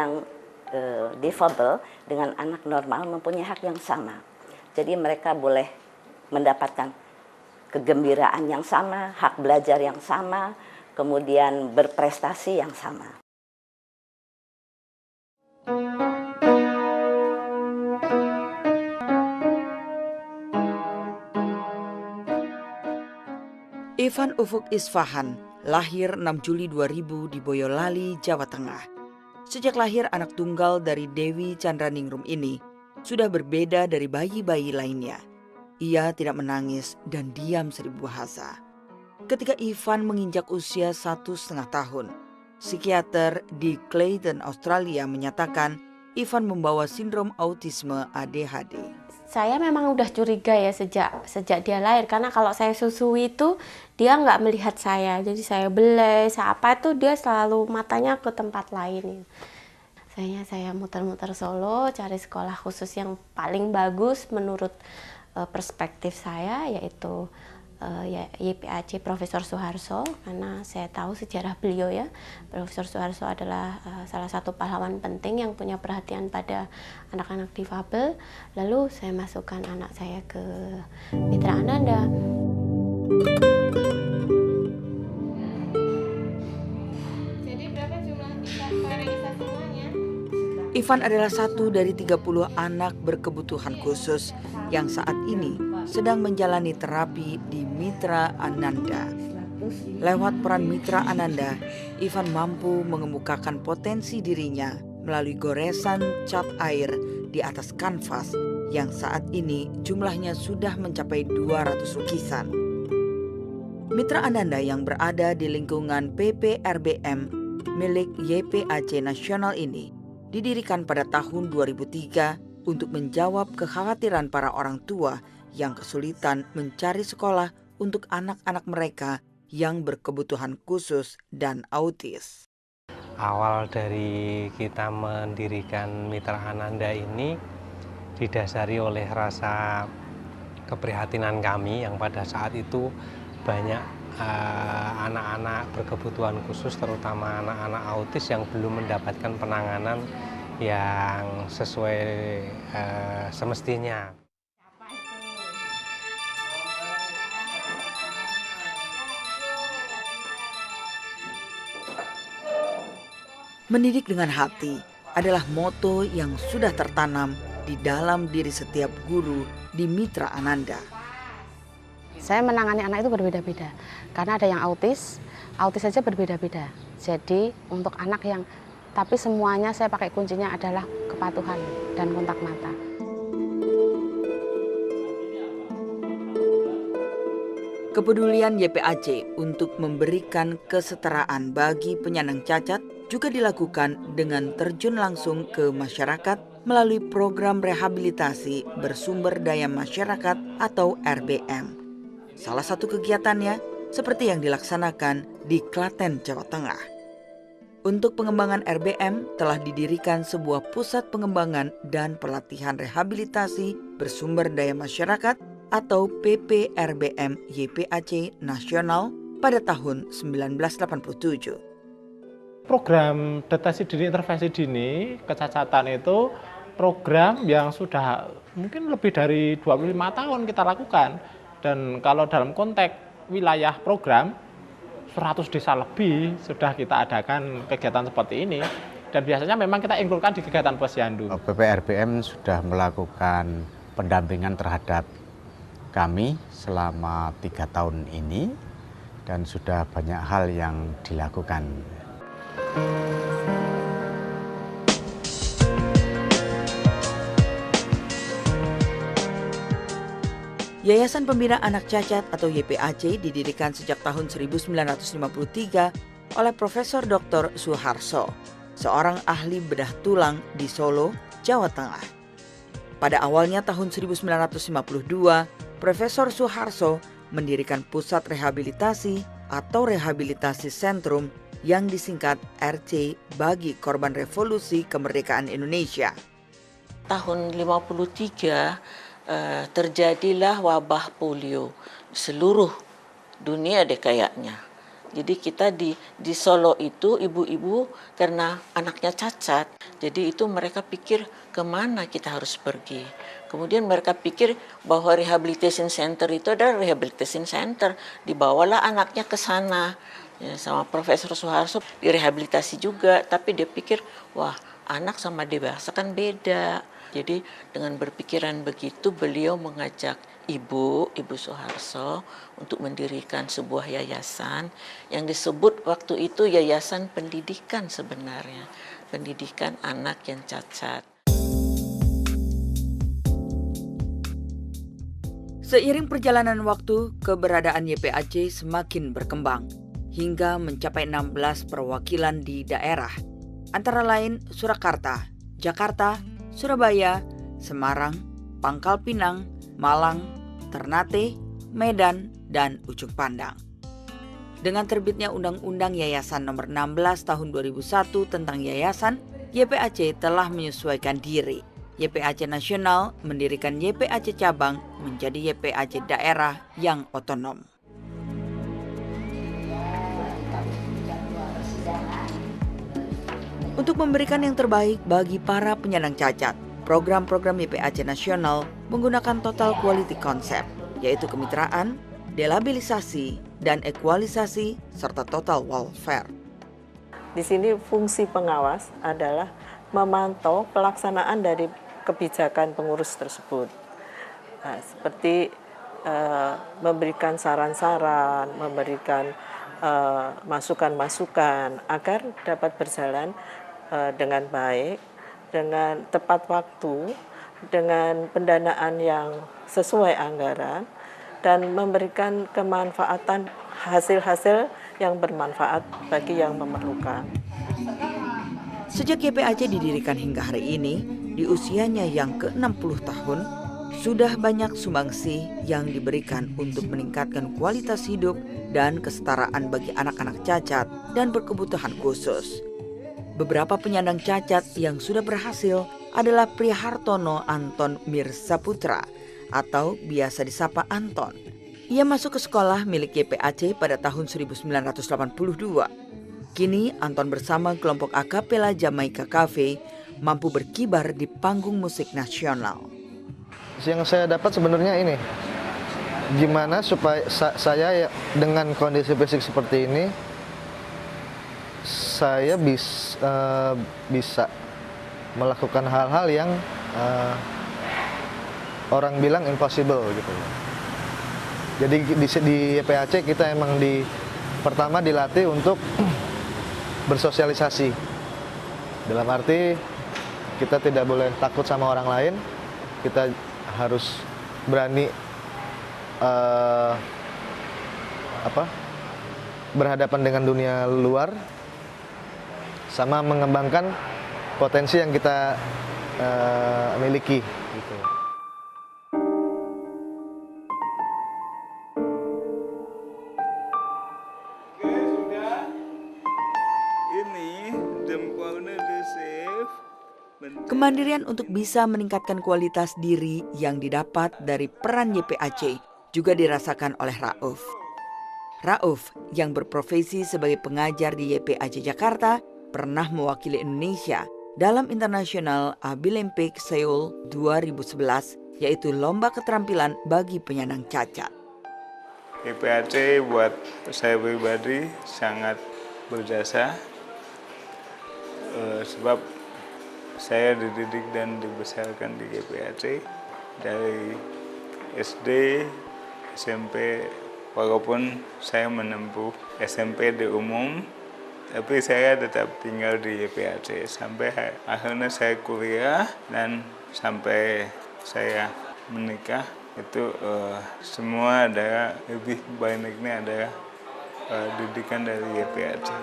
yang difabel dengan anak normal mempunyai hak yang sama. Jadi mereka boleh mendapatkan kegembiraan yang sama, hak belajar yang sama, kemudian berprestasi yang sama. Ivan Ufuk Isfahan lahir 6 Juli 2000 di Boyolali, Jawa Tengah. Sejak lahir anak tunggal dari Dewi Chandraningrum ini sudah berbeda dari bayi-bayi lainnya. Ia tidak menangis dan diam seribu bahasa. Ketika Ivan menginjak usia 1,5 tahun, psikiater di Clayton, Australia menyatakan Ivan membawa sindrom autisme ADHD. Saya memang udah curiga ya sejak dia lahir, karena kalau saya susui itu dia nggak melihat saya, jadi saya belai, saya apa itu dia selalu matanya ke tempat lain. Saya muter-muter Solo cari sekolah khusus yang paling bagus menurut perspektif saya, yaitu YPAC Profesor Soeharto, karena saya tahu sejarah beliau ya. Profesor Soeharto adalah salah satu pahlawan penting yang punya perhatian pada anak-anak difabel. Lalu saya masukkan anak saya ke Mitra Ananda. Jadi berapa jumlah Farisa semuanya? Ivan adalah satu dari 30 anak berkebutuhan khusus yang saat ini sedang menjalani terapi di Mitra Ananda. Lewat peran Mitra Ananda, Ivan mampu mengemukakan potensi dirinya melalui goresan cat air di atas kanvas yang saat ini jumlahnya sudah mencapai 200 lukisan. Mitra Ananda yang berada di lingkungan PPRBM milik YPAC Nasional ini didirikan pada tahun 2003 untuk menjawab kekhawatiran para orang tua yang kesulitan mencari sekolah untuk anak-anak mereka yang berkebutuhan khusus dan autis. Awal dari kita mendirikan Mitra Ananda ini didasari oleh rasa keprihatinan kami yang pada saat itu banyak anak-anak berkebutuhan khusus, terutama anak-anak autis yang belum mendapatkan penanganan yang sesuai semestinya. Mendidik dengan hati adalah moto yang sudah tertanam di dalam diri setiap guru di Mitra Ananda. Saya menangani anak itu berbeda-beda, karena ada yang autis saja berbeda-beda. Jadi untuk anak yang, tapi semuanya saya pakai kuncinya adalah kepatuhan dan kontak mata. Kepedulian YPAC untuk memberikan kesetaraan bagi penyandang cacat juga dilakukan dengan terjun langsung ke masyarakat melalui program rehabilitasi bersumber daya masyarakat atau RBM. Salah satu kegiatannya seperti yang dilaksanakan di Klaten, Jawa Tengah. Untuk pengembangan RBM telah didirikan sebuah pusat pengembangan dan pelatihan rehabilitasi bersumber daya masyarakat atau PPRBM YPAC Nasional pada tahun 1987. Program deteksi dini intervensi dini kecacatan itu program yang sudah mungkin lebih dari 25 tahun kita lakukan. Dan kalau dalam konteks wilayah program, 100 desa lebih sudah kita adakan kegiatan seperti ini. Dan biasanya memang kita inkludkan di kegiatan posyandu. PPRBM sudah melakukan pendampingan terhadap kami selama 3 tahun ini. Dan sudah banyak hal yang dilakukan. Yayasan Pembina Anak Cacat atau YPAC didirikan sejak tahun 1953 oleh Profesor Dr. Soeharto, seorang ahli bedah tulang di Solo, Jawa Tengah. Pada awalnya tahun 1952, Profesor Soeharto mendirikan pusat rehabilitasi atau rehabilitasi sentrum yang disingkat RC bagi korban revolusi kemerdekaan Indonesia. Tahun 53 terjadilah wabah polio di seluruh dunia deh kayaknya. Jadi kita di Solo itu ibu-ibu karena anaknya cacat, jadi itu mereka pikir kemana kita harus pergi. Kemudian mereka pikir bahwa rehabilitation center itu adalah rehabilitation center, dibawalah anaknya ke sana. Ya, sama Profesor Soeharto direhabilitasi juga, tapi dia pikir wah anak sama dewasa kan beda. Jadi dengan berpikiran begitu beliau mengajak Ibu Soeharto untuk mendirikan sebuah yayasan yang disebut waktu itu Yayasan Pendidikan sebenarnya, pendidikan anak yang cacat. Seiring perjalanan waktu, keberadaan YPAC semakin berkembang hingga mencapai 16 perwakilan di daerah, antara lain Surakarta, Jakarta, Surabaya, Semarang, Pangkal Pinang, Malang, Ternate, Medan, dan Ujung Pandang. Dengan terbitnya Undang-Undang Yayasan Nomor 16 Tahun 2001 tentang Yayasan, YPAC telah menyesuaikan diri. YPAC Nasional mendirikan YPAC Cabang menjadi YPAC Daerah yang otonom. Untuk memberikan yang terbaik bagi para penyandang cacat, program-program YPAC Nasional menggunakan total quality concept, yaitu kemitraan, delabilisasi, dan ekualisasi, serta total welfare. Di sini fungsi pengawas adalah memantau pelaksanaan dari kebijakan pengurus tersebut. Nah, seperti memberikan saran-saran, memberikan masukan-masukan agar dapat berjalan dengan baik, dengan tepat waktu, dengan pendanaan yang sesuai anggaran, dan memberikan kemanfaatan hasil-hasil yang bermanfaat bagi yang memerlukan. Sejak YPAC didirikan hingga hari ini, di usianya yang ke-60 tahun, sudah banyak sumbangsi yang diberikan untuk meningkatkan kualitas hidup dan kesetaraan bagi anak-anak cacat dan berkebutuhan khusus. Beberapa penyandang cacat yang sudah berhasil adalah Prihartono Anton Mirsaputra atau biasa disapa Anton. Ia masuk ke sekolah milik YPAC pada tahun 1982. Kini Anton bersama kelompok akapela Jamaica Cafe mampu berkibar di panggung musik nasional. Yang saya dapat sebenarnya ini, gimana supaya saya dengan kondisi fisik seperti ini, saya bisa melakukan hal-hal yang orang bilang impossible gitu. Jadi di YPAC kita emang pertama dilatih untuk bersosialisasi. Dalam arti kita tidak boleh takut sama orang lain, kita harus berani berhadapan dengan dunia luar, sama mengembangkan potensi yang kita miliki. Gitu. Kemandirian untuk bisa meningkatkan kualitas diri yang didapat dari peran YPAC juga dirasakan oleh Rauf. Rauf yang berprofesi sebagai pengajar di YPAC Jakarta pernah mewakili Indonesia dalam International Abilempik Seoul 2011, yaitu lomba keterampilan bagi penyandang cacat. YPAC buat saya pribadi sangat berjasa, sebab saya dididik dan dibesarkan di YPAC dari SD, SMP, walaupun saya menempuh SMP di umum, tapi saya tetap tinggal di YPAC sampai akhirnya saya kuliah dan sampai saya menikah. Itu semua adalah lebih banyaknya adalah didikan dari YPAC.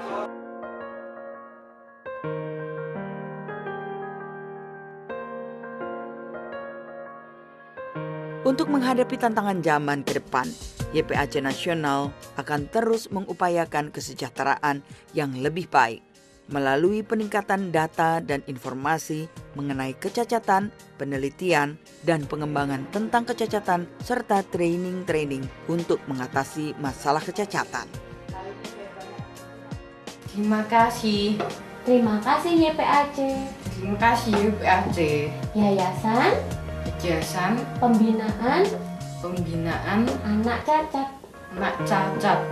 Untuk menghadapi tantangan zaman ke depan, YPAC Nasional akan terus mengupayakan kesejahteraan yang lebih baik melalui peningkatan data dan informasi mengenai kecacatan, penelitian, dan pengembangan tentang kecacatan serta training-training untuk mengatasi masalah kecacatan. Terima kasih. Terima kasih YPAC. Terima kasih YPAC. Yayasan Pembinaan Anak Cacat. Anak Cacat.